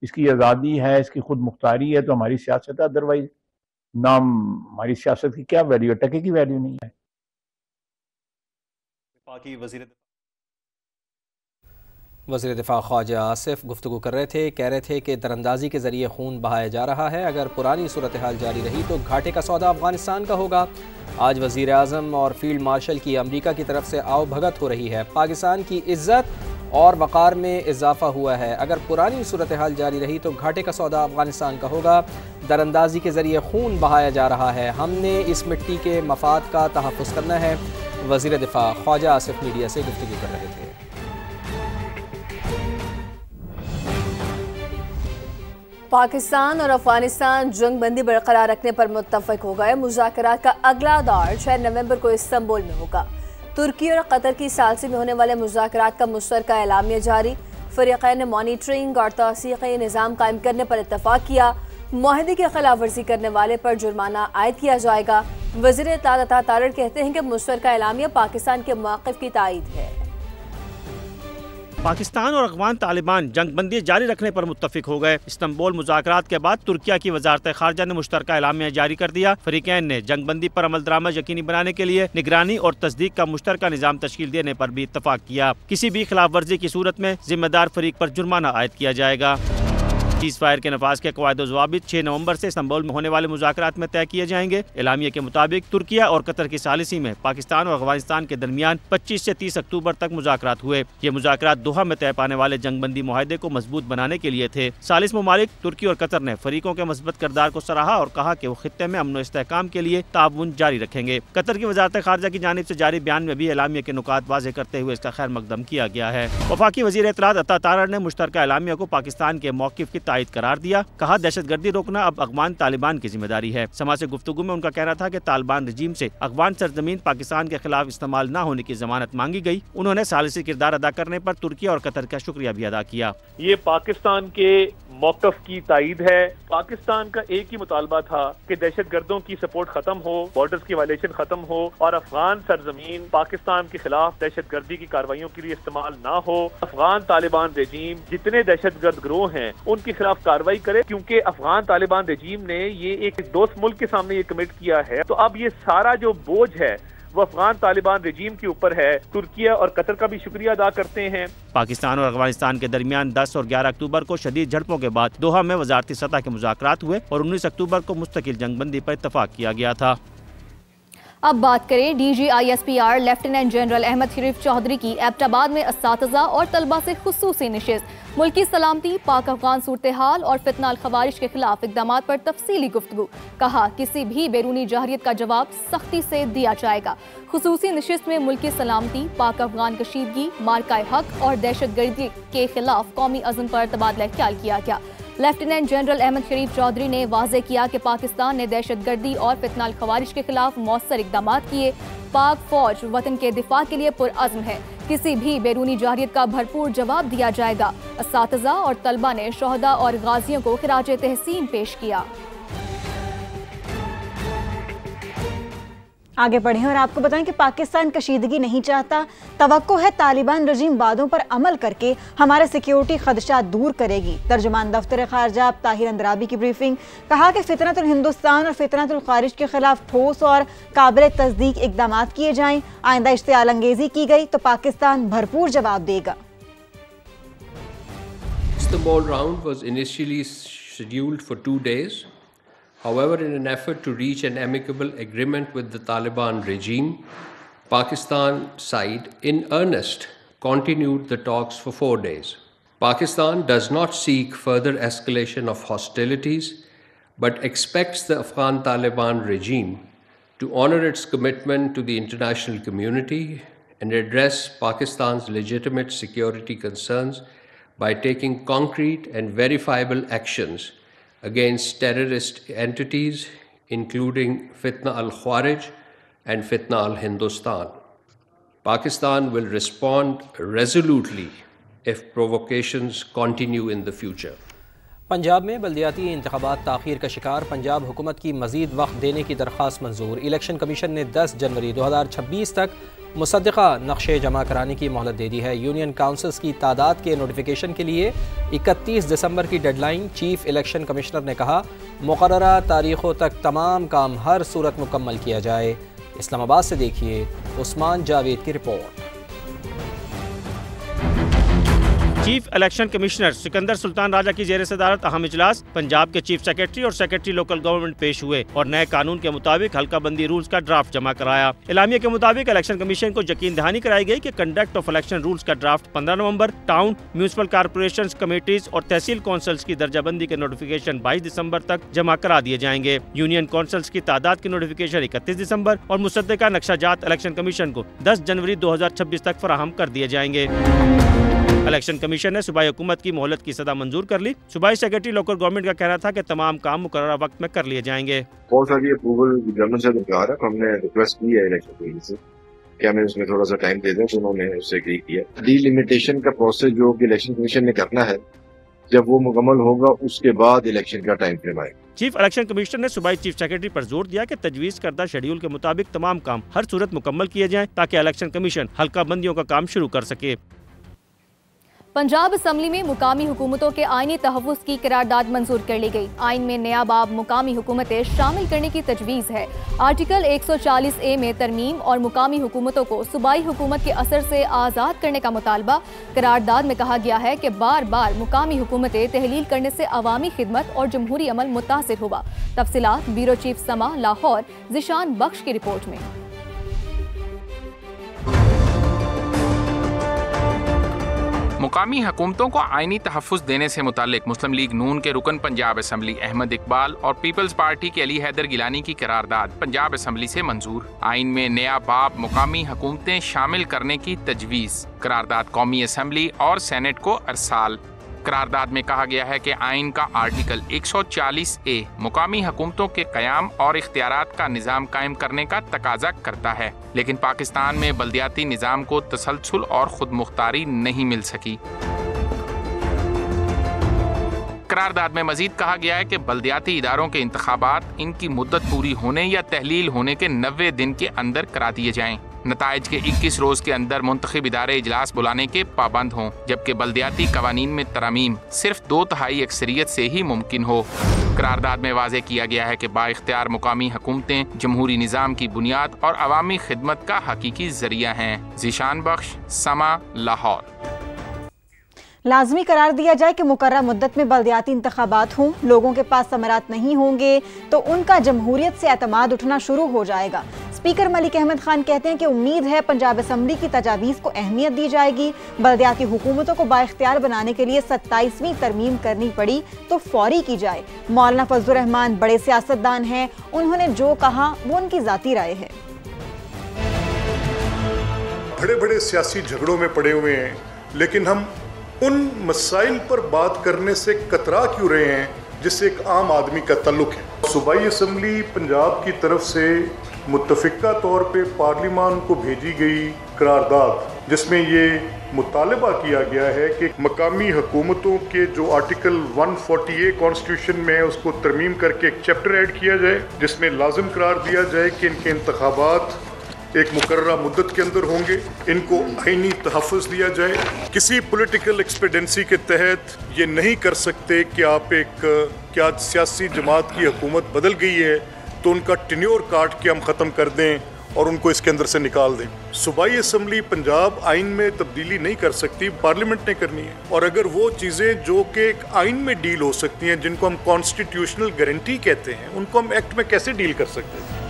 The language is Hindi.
इसकी आज़ादी है, इसकी खुद मुख्तारी है, तो हमारी सियासत है। अदरवाइज नाम हमारी सियासत की क्या वैल्यू है? टके की वैल्यू नहीं है। वज़ीर दिफ़ा ख्वाजा आसिफ गुफ्तगू कर रहे थे, कह रहे थे कि दरअंदाजी के ज़रिए खून बहाया जा रहा है। अगर पुरानी सूरत हाल जारी रही तो घाटे का सौदा अफगानिस्तान का होगा। आज वज़ीर आज़म और फील्ड मार्शल की अमरीका की तरफ से आओ भगत हो रही है। पाकिस्तान की इज़्ज़त और वक़ार में इजाफा हुआ है। अगर पुरानी सूरत हाल जारी रही तो घाटे का सौदा अफगानिस्तान का होगा। दरअंदाजी के ज़रिए खून बहाया जा रहा है। हमने इस मिट्टी के मफाद का तहफ़्फ़ुज़ करना है। वज़ीर दिफ़ा ख्वाजा आसिफ मीडिया से गुफ्तगू कर रहे थे। पाकिस्तान और अफगानिस्तान जंग बंदी बरकरार रखने पर मुत्तफिक हो गए। मुज़ाकरात का अगला दौर 6 नवंबर को इस्तांबुल में होगा। तुर्की और कतर की सालसी में होने वाले मुज़ाकरात का मुश्तरका एलामिया जारी। फ़रीक़ैन ने मॉनिटरिंग और तौसीक़ी निज़ाम कायम करने पर इत्तफ़ाक़ किया। मुआहदे की खिलाफ वर्जी करने वाले पर जुर्माना आयद किया जाएगा। वज़ीर इत्तलात अता तारड़ कहते हैं कि मुश्तरका एलामिया पाकिस्तान के मौक़िफ़ की तायीद है। पाकिस्तान और अफ़गान तालिबान जंग बंदी जारी रखने पर मुत्तफिक हो गए। इस्तांबुल मुज़ाकरात के बाद तुर्किया की वज़ारत ख़ारजा ने मुश्तरका एलामिया जारी कर दिया। फ़रीक़ैन ने जंग बंदी पर अमल दरामद यकीनी बनाने के लिए निगरानी और तस्दीक का मुश्तरका निज़ाम तश्कील देने पर भी इत्तफ़ाक़ किया। किसी भी खिलाफ वर्जी की सूरत में जिम्मेदार फरीक पर जुर्माना आयद किया जाएगा। सीज़ फायर के नफाज के कवायद ज़वाबित 6 नवंबर से इस्तांबुल में होने वाले मुज़ाकरात में तय किए जाएंगे। एलामिया के मुताबिक तुर्किया और कतर की सालिसी में पाकिस्तान और अफगानिस्तान के दरमियान 25 से 30 अक्टूबर तक मुज़ाकरात हुए। ये मुज़ाकरात दोहा में तय पाने वाले जंगबंदी मुआहदे को मजबूत बनाने के लिए थे। सालिस ममालिक तुर्की और कतर ने फरीकों के मस्बत किरदार को सराहा और कहा कि वो खित्ते में अमन व इस्तेहकाम के लिए ताउन जारी रखेंगे। कतर की वज़ारत ख़ारजा की जानिब से जारी बयान में भी एलामिया के नुकात वाज़ेह करते हुए इसका खैर मकदम किया गया है। वफाकी वज़ीर इत्तलात अता तारड़ ने मुश्तरका एलामिया को पाकिस्तान के मौक़िफ़ की तायद करार दिया। कहा, दहशतगर्दी रोकना अब अफ़गान तालिबान की जिम्मेदारी है। समाज से गुफ्तगू में उनका कहना था कि तालिबान रजीम से अफ़गान सरजमीन पाकिस्तान के खिलाफ इस्तेमाल न होने की जमानत मांगी गई। उन्होंने सालिसी किरदार अदा करने पर तुर्की और कतर का शुक्रिया भी अदा किया। ये पाकिस्तान के मौक़िफ़ की तायीद है। पाकिस्तान का एक ही मुतालबा था कि दहशतगर्दों की सपोर्ट खत्म हो, बॉर्डर्स की वायलेशन खत्म हो और अफगान सरजमीन पाकिस्तान के खिलाफ दहशतगर्दी की कार्रवाइयों के लिए इस्तेमाल ना हो। अफगान तालिबान रजीम जितने दहशतगर्द गिरोह हैं उनके खिलाफ कार्रवाई करे, क्योंकि अफगान तालिबान रजीम ने ये एक दोस्त मुल्क के सामने ये कमिट किया है। तो अब ये सारा जो बोझ है वो अफगान तालिबान रजीम के ऊपर है। तुर्किया और कतर का भी शुक्रिया अदा करते हैं। पाकिस्तान और अफगानिस्तान के दरमियान 10 और 11 अक्टूबर को शदीद झड़पों के बाद दोहा में वजारती सतह के मुज़ाकरात हुए और 19 अक्टूबर को मुस्तकिल जंगबंदी पर इत्तफाक किया गया था। अब बात करें DGISPR लेफ्टिनेंट जनरल अहमद शरीफ चौधरी की एबटाबाद में असातिज़ा और तलबा से खुसूसी नशिस्त। मुल्की सलामती, पाक अफगान सूरत हाल और फितना अल खवारिज के खिलाफ इक़दामात पर तफसीली गुफ्तगू। कहा, किसी भी बैरूनी जहरियत का जवाब सख्ती से दिया जाएगा। खुसूसी नशिस्त में मुल्की सलामती, पाक अफगान कशीदगी, मार्का हक और दहशतगर्दी के खिलाफ कौमी अज़्म पर तबादला ख्याल किया गया। लेफ्टिनेंट जनरल अहमद शरीफ चौधरी ने वाज़ेह किया कि पाकिस्तान ने दहशतगर्दी और फितना अल खवारिज के खिलाफ मौसर इक़दामात किए। पाक फौज वतन के दिफा के लिए पुरअज़्म है। किसी भी बैरूनी जहरियत का भरपूर जवाब दिया जाएगा। असातिज़ा और तलबा ने शोहदा और गाजियों को खिराज तहसीन पेश किया। आगे बढ़ें और आपको बताएं कि पाकिस्तान कशीदगी नहीं चाहता। तवक्को है तालिबान रजीम वादों पर अमल करके हमारे सिक्योरिटी खदशात दूर करेगी। तर्जुमान दफ्तर खारजा ताहिर अंदराबी की ब्रीफिंग। कहा कि फितनतुल हिंदुस्तान और फितनतुल खारिज के खिलाफ ठोस और काबिल तस्दीक इकदाम किए जाएं। आइंदा इश्तियाल अंगेजी की गई तो पाकिस्तान भरपूर जवाब देगा। Istanbul round was initially scheduled for 2 days. However, in an effort to reach an amicable agreement with the Taliban regime, Pakistan side in earnest continued the talks for 4 days. Pakistan does not seek further escalation of hostilities, but expects the Afghan Taliban regime to honor its commitment to the international community and address Pakistan's legitimate security concerns by taking concrete and verifiable actions against terrorist entities, including Fitna al-Khawarij and Fitna al-Hindustan. Pakistan will respond resolutely if provocations continue in the future. Punjab में बल्दियाती इंतखाबात ताख़ीर का शिकार। पंजाब हुकूमत की मज़ीद वक्त देने की दरख्वास्त मंजूर। इलेक्शन कमीशन ने 10 जनवरी 2026 तक मुसद्दिक़ा नक्शे जमा कराने की मोहलत दे दी है। यूनियन काउंसिल्स की तादाद के नोटिफिकेशन के लिए 31 दिसंबर की डेडलाइन। चीफ इलेक्शन कमिश्नर ने कहा मुकर्ररा तारीखों तक तमाम काम हर सूरत मुकम्मल किया जाए। इस्लामाबाद से देखिए उस्मान जावेद की report. Chief election commissioner Sikandar Sultan Raja की जेर सदारत अहम इजलास। पंजाब के चीफ सेक्रेटरी और सेक्रेटरी लोकल गवर्नमेंट पेश हुए और नए कानून के मुताबिक हल्का बंदी रूल्स का ड्राफ्ट जमा कराया। एलामिया के मुताबिक इलेक्शन कमीशन को यकीन दहानी कराई गई कि कंडक्ट ऑफ इलेक्शन रूल्स का ड्राफ्ट 15 नवंबर, टाउन, म्यूनिसिपल कारपोरेशन, कमेटीज और तहसील कौंसल्स की दर्जाबंदी के नोटिफिकेशन 22 दिसंबर तक जमा करा दिए जाएंगे। यूनियन कौंसल्स की तादाद की नोटिफिकेशन 31 दिसंबर और मुसद्दिक़ा नक्शाजात इलेक्शन कमीशन को 10 जनवरी 2026 तक फराहम कर दिए जाएंगे। इलेक्शन कमीशन ने सूबाई हुकूमत की मोहलत की सदा मंजूर कर ली। सूबाई सेक्रेटरी लोकल गवर्नमेंट का कहना था कि तमाम काम मुकर्ररा वक्त में कर लिए जाएंगे। बहुत सारी अप्रूवल गवर्नमेंट से दरकार है, हमने रिक्वेस्ट की है इलेक्शन कमीशन से कि हमें उसमें थोड़ा सा टाइम दे दें, तो उन्होंने उससे एग्री किया। डिलिमिटेशन का प्रोसेस जो कि इलेक्शन कमीशन ने करना है, जब वो मुकम्मल होगा उसके बाद इलेक्शन का टाइम फ्रेम आएगा। चीफ इलेक्शन कमिश्नर ने सूबाई चीफ सेक्रेटरी पर जोर दिया कि तजवीज करदा शेड्यूल के मुताबिक तमाम काम हर सूरत मुकम्मल किए जाएं ताकि इलेक्शन कमीशन हल्का बंदियों का काम शुरू कर सके। पंजाब असम्बली में मुकामी हुकूमतों के आईनी तहफ़्फ़ुज़ की करारदाद मंजूर कर ली गई। आइन में नया बाब मुकामी हुकूमतें शामिल करने की तजवीज़ है। आर्टिकल 140A में तरमीम और मुकामी हुकूमतों को सूबाई हुकूमत के असर से आज़ाद करने का मुतालबा। करारदाद में कहा गया है कि बार बार मुकामी हुकूमतें तहलील करने से अवामी खिदमत और जमहूरी अमल मुतासिर हुआ। तफसीलात ब्यूरो चीफ समा लाहौर ज़िशान बख्श की रिपोर्ट में। मुकामी हुकूमतों को आइनी तहफ़्फ़ुज़ देने से मुताल्लिक मुस्लिम लीग नून के रुकन पंजाब असम्बली अहमद इकबाल और पीपल्स पार्टी के अली हैदर गिलानी की करारदाद पंजाब असम्बली से मंजूर। आइन में नया बाब मुकामी हुकूमतें शामिल करने की तजवीज़। करारदाद कौमी असम्बली और सेनेट को अरसाल। करारदाद में कहा गया है कि आइन का आर्टिकल 140A मुकामी हुकूमतों के क़याम और इख्तियारात का निज़ाम कायम करने का तकाजा करता है, लेकिन पाकिस्तान में बल्दियाती निज़ाम को तसलसल और खुद मुख्तारी नहीं मिल सकी। करारदाद में मजीद कहा गया है कि बल्दियाती इदारों के इंतखाबात इनकी मुद्दत पूरी होने या तहलील होने के 90 दिन के अंदर करा दिए जाएं। नताइज के 21 रोज के अंदर मुंतखब इदारे इजलास बुलाने के पाबंद हों, जबकि बल्दियाती कवानीन में तरमीम सिर्फ 2/3 अक्सरियत से ही मुमकिन हो। करारदाद में वाज़ेह किया गया है कि बाइख्तियार मुकामी हुकूमतें जमहूरी निज़ाम की बुनियाद और अवामी खिदमत का हकीकी जरिया हैं। ज़िशान बख्श, समा, लाहौर। लाजमी करार दिया जाए कि मुकर्रर मुद्दत में बल्दियाती इंतखाबात हों। लोगों के पास समरात नहीं होंगे तो उनका जमहूरियत से एतमाद उठना शुरू हो जाएगा। स्पीकर मलिक अहमद खान कहते हैं कि उम्मीद है पंजाब असम्बली की तजावीज़ को अहमियत दी जाएगी। बल्दियाती हुकूमतों को बाइख्तियार बनाने के लिए 27वीं तरमीम करनी पड़ी तो फौरी की जाए। मौलाना फजलुर रहमान बड़े सियासतदान हैं, उन्होंने जो कहा वो उनकी ज़ाती राय है। बड़े बड़े सियासी झगड़ों में पड़े हुए हैं, लेकिन हम उन मसाइल पर बात करने से कतरा क्यों रहे हैं जिससे एक आम आदमी का ताल्लुक है। सूबाई असम्बली पंजाब की तरफ से मुत्तफ़िका तौर पे पार्लिमान को भेजी गई करारदाद, जिसमें ये मुतालबा किया गया है कि मकामी हुकूमतों के जो आर्टिकल 140A कॉन्स्टिट्यूशन में है उसको तरमीम करके एक चैप्टर ऐड किया जाए, जिसमें लाजिम करार दिया जाए कि इनके इंतखाबात एक मुकर्ररा मुद्दत के अंदर होंगे, इनको आईनी तहफ़्फ़ुज़ दिया जाए। किसी पॉलिटिकल एक्सपेडेंसी के तहत ये नहीं कर सकते कि आप क्या सियासी जमात की हुकूमत बदल गई है तो उनका टेन्योर काट के हम ख़त्म कर दें और उनको इसके अंदर से निकाल दें। सूबाई असम्बली पंजाब आइन में तब्दीली नहीं कर सकती, पार्लियामेंट ने करनी है। और अगर वो चीज़ें जो कि एक आइन में डील हो सकती हैं, जिनको हम कॉन्स्टिट्यूशनल गारंटी कहते हैं, उनको हम एक्ट में कैसे डील कर सकते हैं।